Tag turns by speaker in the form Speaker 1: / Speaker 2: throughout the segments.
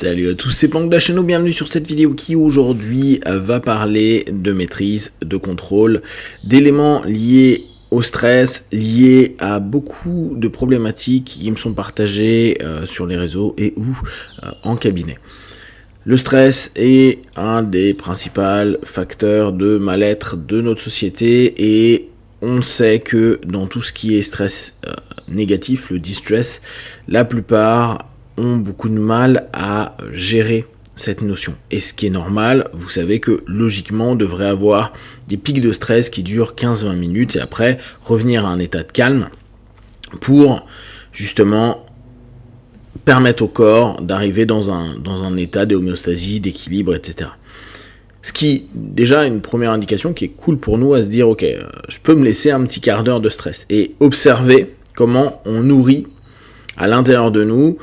Speaker 1: Salut à tous, c'est Planck de la chaîne, bienvenue sur cette vidéo qui aujourd'hui va parler de maîtrise, de contrôle, d'éléments liés au stress, liés à beaucoup de problématiques qui me sont partagées sur les réseaux et ou en cabinet. Le stress est un des principaux facteurs de mal-être de notre société et on sait que dans tout ce qui est stress négatif, le distress, la plupart ont beaucoup de mal à gérer cette notion. Et ce qui est normal, vous savez que logiquement on devrait avoir des pics de stress qui durent 15-20 minutes et après revenir à un état de calme pour justement permettre au corps d'arriver dans un état d'homéostasie, d'équilibre, etc. Ce qui, déjà, une première indication qui est cool pour nous à se dire, ok, je peux me laisser un petit quart d'heure de stress et observer comment on nourrit à l'intérieur de nous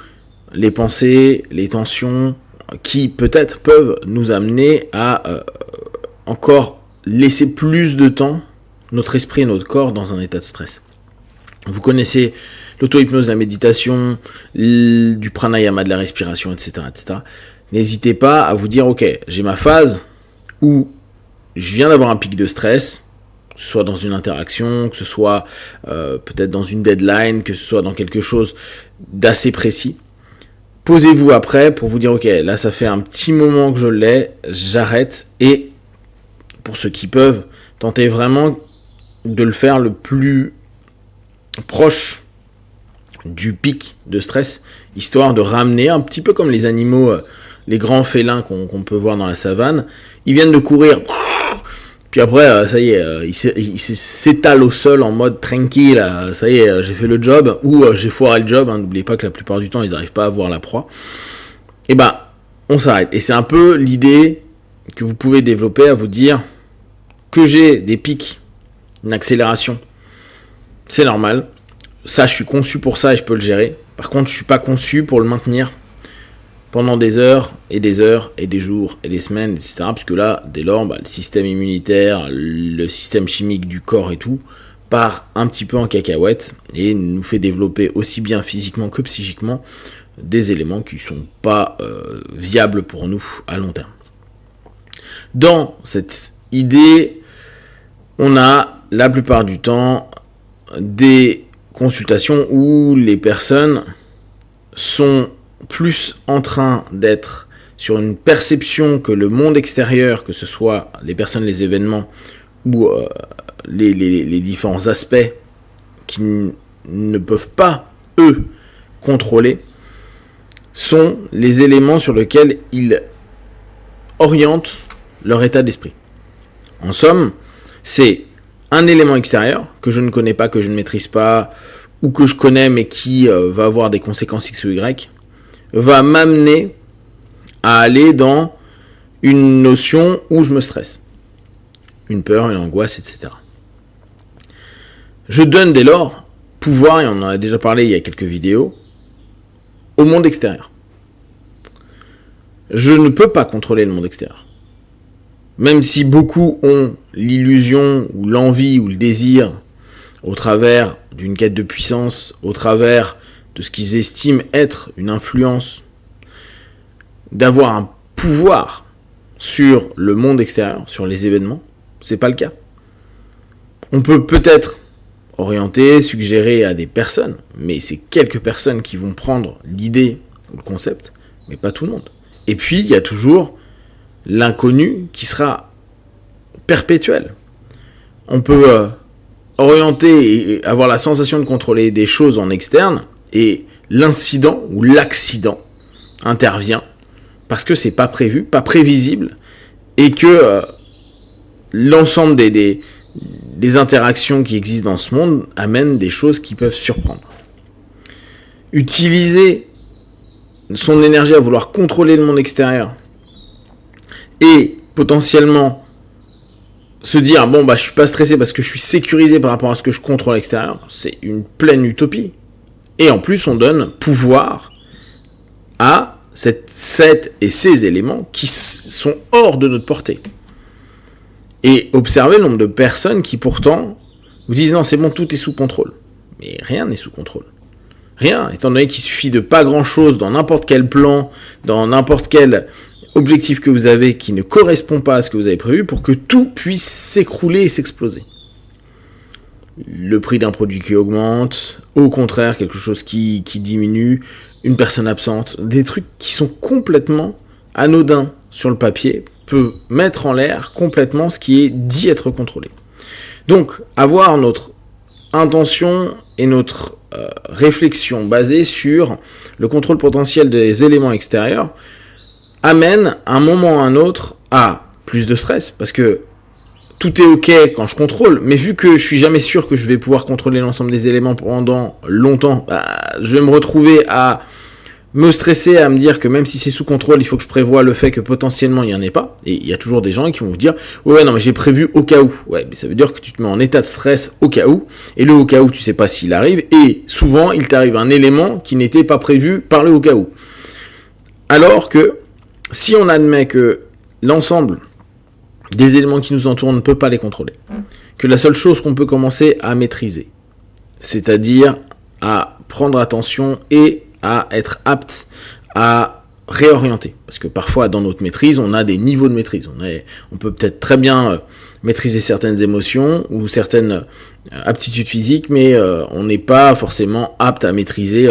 Speaker 1: les pensées, les tensions qui peut-être peuvent nous amener à encore laisser plus de temps notre esprit et notre corps dans un état de stress. Vous connaissez l'auto-hypnose, la méditation, du pranayama, de la respiration, etc., etc. N'hésitez pas à vous dire, ok, j'ai ma phase où je viens d'avoir un pic de stress, que ce soit dans une interaction, que ce soit peut-être dans une deadline, que ce soit dans quelque chose d'assez précis. Posez-vous après pour vous dire, ok, là ça fait un petit moment que je l'ai, j'arrête. Et pour ceux qui peuvent, tentez vraiment de le faire le plus proche du pic de stress, histoire de ramener un petit peu comme les animaux, les grands félins qu'on peut voir dans la savane. Ils viennent de courir, puis après, ça y est, ils s'étalent au sol en mode tranquille, ça y est, j'ai fait le job, ou j'ai foiré le job, n'oubliez pas que la plupart du temps, ils n'arrivent pas à voir la proie. Et on s'arrête. Et c'est un peu l'idée que vous pouvez développer à vous dire que j'ai des pics, une accélération, c'est normal. Ça, je suis conçu pour ça et je peux le gérer. Par contre, je suis pas conçu pour le maintenir pendant des heures et des jours et des semaines, etc. Parce que là, dès lors, le système immunitaire, le système chimique du corps et tout, part un petit peu en cacahuète et nous fait développer aussi bien physiquement que psychiquement des éléments qui ne sont pas viables pour nous à long terme. Dans cette idée, on a la plupart du temps des consultations où les personnes sont plus en train d'être sur une perception que le monde extérieur, que ce soit les personnes, les événements ou les différents aspects qui ne peuvent pas, eux, contrôler, sont les éléments sur lesquels ils orientent leur état d'esprit. En somme, c'est un élément extérieur que je ne connais pas, que je ne maîtrise pas, ou que je connais mais qui va avoir des conséquences X ou Y, va m'amener à aller dans une notion où je me stresse. Une peur, une angoisse, etc. Je donne dès lors pouvoir, et on en a déjà parlé il y a quelques vidéos, au monde extérieur. Je ne peux pas contrôler le monde extérieur. Même si beaucoup ont l'illusion ou l'envie ou le désir au travers d'une quête de puissance, au travers de ce qu'ils estiment être une influence, d'avoir un pouvoir sur le monde extérieur, sur les événements, c'est pas le cas. On peut peut-être orienter, suggérer à des personnes, mais c'est quelques personnes qui vont prendre l'idée ou le concept, mais pas tout le monde. Et puis, il y a toujours l'inconnu qui sera perpétuel. On peut orienter et avoir la sensation de contrôler des choses en externe, et l'incident ou l'accident intervient parce que c'est pas prévu, pas prévisible, et que l'ensemble des interactions qui existent dans ce monde amènent des choses qui peuvent surprendre. Utiliser son énergie à vouloir contrôler le monde extérieur et potentiellement se dire je suis pas stressé parce que je suis sécurisé par rapport à ce que je contrôle à l'extérieur, c'est une pleine utopie. Et en plus, on donne pouvoir à ces éléments qui sont hors de notre portée. Et observez le nombre de personnes qui pourtant vous disent non, c'est bon, tout est sous contrôle. Mais rien n'est sous contrôle. Rien, étant donné qu'il suffit de pas grand-chose dans n'importe quel plan, dans n'importe quel objectif que vous avez qui ne correspond pas à ce que vous avez prévu pour que tout puisse s'écrouler et s'exploser. Le prix d'un produit qui augmente, au contraire, quelque chose qui diminue, une personne absente, des trucs qui sont complètement anodins sur le papier peut mettre en l'air complètement ce qui est dit être contrôlé. Donc, avoir notre intention et notre réflexion basée sur le contrôle potentiel des éléments extérieurs amène à un moment ou à un autre à plus de stress, parce que tout est ok quand je contrôle, mais vu que je suis jamais sûr que je vais pouvoir contrôler l'ensemble des éléments pendant longtemps, je vais me retrouver à me stresser, à me dire que même si c'est sous contrôle, il faut que je prévoie le fait que potentiellement il n'y en ait pas. Et il y a toujours des gens qui vont vous dire ouais non mais j'ai prévu au cas où. Ouais, mais ça veut dire que tu te mets en état de stress au cas où, et le au cas où tu sais pas s'il arrive, et souvent il t'arrive un élément qui n'était pas prévu par le au cas où. Alors que si on admet que l'ensemble des éléments qui nous entourent, on ne peut pas les contrôler, que la seule chose qu'on peut commencer à maîtriser, c'est-à-dire à prendre attention et à être apte à réorienter. Parce que parfois, dans notre maîtrise, on a des niveaux de maîtrise. On peut peut-être très bien maîtriser certaines émotions ou certaines aptitudes physiques, mais on n'est pas forcément apte à maîtriser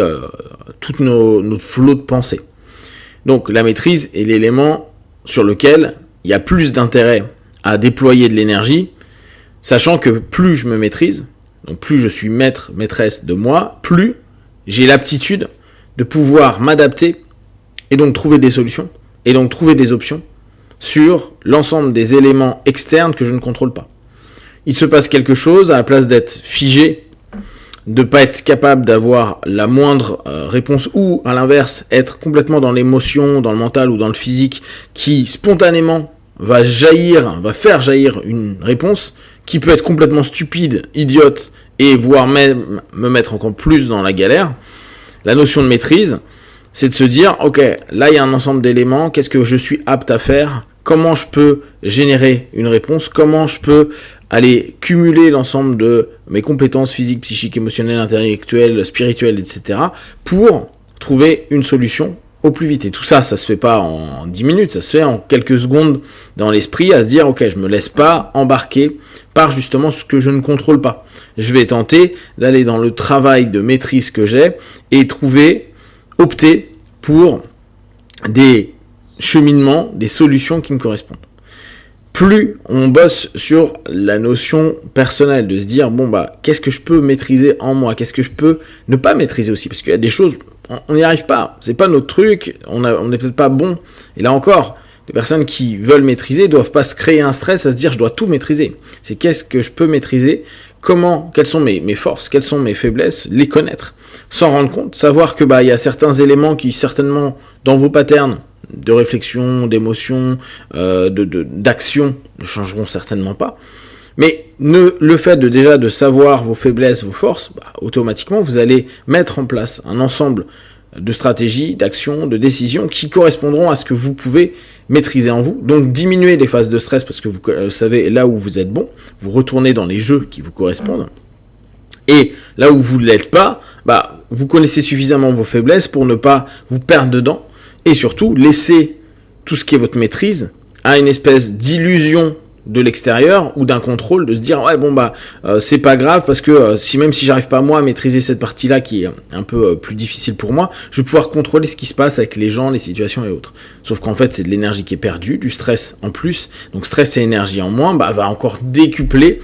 Speaker 1: tout notre flot de pensée. Donc, la maîtrise est l'élément sur lequel il y a plus d'intérêt à déployer de l'énergie, sachant que plus je me maîtrise, donc plus je suis maître, maîtresse de moi, plus j'ai l'aptitude de pouvoir m'adapter et donc trouver des solutions et donc trouver des options sur l'ensemble des éléments externes que je ne contrôle pas. Il se passe quelque chose, à la place d'être figé, de ne pas être capable d'avoir la moindre réponse, ou à l'inverse, être complètement dans l'émotion, dans le mental ou dans le physique, qui spontanément va faire jaillir une réponse qui peut être complètement stupide, idiote, et voire même me mettre encore plus dans la galère. La notion de maîtrise, c'est de se dire, ok, là il y a un ensemble d'éléments, qu'est-ce que je suis apte à faire, comment je peux générer une réponse, comment je peux aller cumuler l'ensemble de mes compétences physiques, psychiques, émotionnelles, intellectuelles, spirituelles, etc. pour trouver une solution au plus vite. Et tout ça, ça se fait pas en 10 minutes, ça se fait en quelques secondes dans l'esprit, à se dire, ok, je me laisse pas embarquer par justement ce que je ne contrôle pas. Je vais tenter d'aller dans le travail de maîtrise que j'ai et opter pour des cheminements, des solutions qui me correspondent. Plus on bosse sur la notion personnelle, de se dire, bon bah, qu'est-ce que je peux maîtriser en moi, qu'est-ce que je peux ne pas maîtriser aussi, parce qu'il y a des choses, on n'y arrive pas, c'est pas notre truc, on n'est peut-être pas bon, et là encore, les personnes qui veulent maîtriser doivent pas se créer un stress à se dire je dois tout maîtriser. C'est qu'est-ce que je peux maîtriser, quelles sont mes forces, quelles sont mes faiblesses, les connaître, s'en rendre compte, savoir que il y a certains éléments qui certainement dans vos patterns de réflexion, d'émotion, d'action ne changeront certainement pas. Mais le fait de savoir vos faiblesses, vos forces, automatiquement vous allez mettre en place un ensemble de stratégies, d'actions, de décisions qui correspondront à ce que vous pouvez maîtriser en vous. Donc diminuer les phases de stress parce que vous savez là où vous êtes bon, vous retournez dans les jeux qui vous correspondent. Et là où vous ne l'êtes pas, vous connaissez suffisamment vos faiblesses pour ne pas vous perdre dedans. Et surtout, laisser tout ce qui est votre maîtrise à une espèce d'illusion de l'extérieur ou d'un contrôle, de se dire c'est pas grave parce que même si j'arrive pas moi à maîtriser cette partie-là qui est un peu plus difficile pour moi, je vais pouvoir contrôler ce qui se passe avec les gens, les situations et autres. Sauf qu'en fait, c'est de l'énergie qui est perdue, du stress en plus. Donc stress et énergie en moins, va encore décupler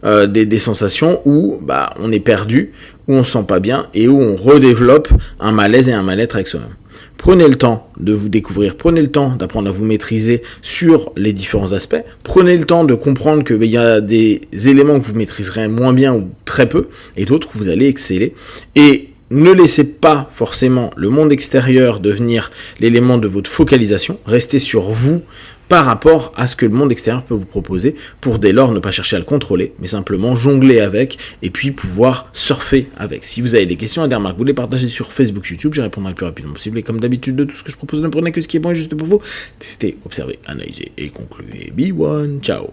Speaker 1: des sensations où on est perdu, où on se sent pas bien et où on redéveloppe un malaise et un mal-être avec soi-même. Prenez le temps de vous découvrir, prenez le temps d'apprendre à vous maîtriser sur les différents aspects, prenez le temps de comprendre qu'il y a des éléments que vous maîtriserez moins bien ou très peu, et d'autres où vous allez exceller, et ne laissez pas forcément le monde extérieur devenir l'élément de votre focalisation, restez sur vous par rapport à ce que le monde extérieur peut vous proposer, pour dès lors ne pas chercher à le contrôler, mais simplement jongler avec, et puis pouvoir surfer avec. Si vous avez des questions et des remarques, vous les partagez sur Facebook, YouTube, j'y répondrai le plus rapidement possible, et comme d'habitude de tout ce que je propose, ne prenez que ce qui est bon et juste pour vous, testez, observez, analysez et concluez. Be one, ciao.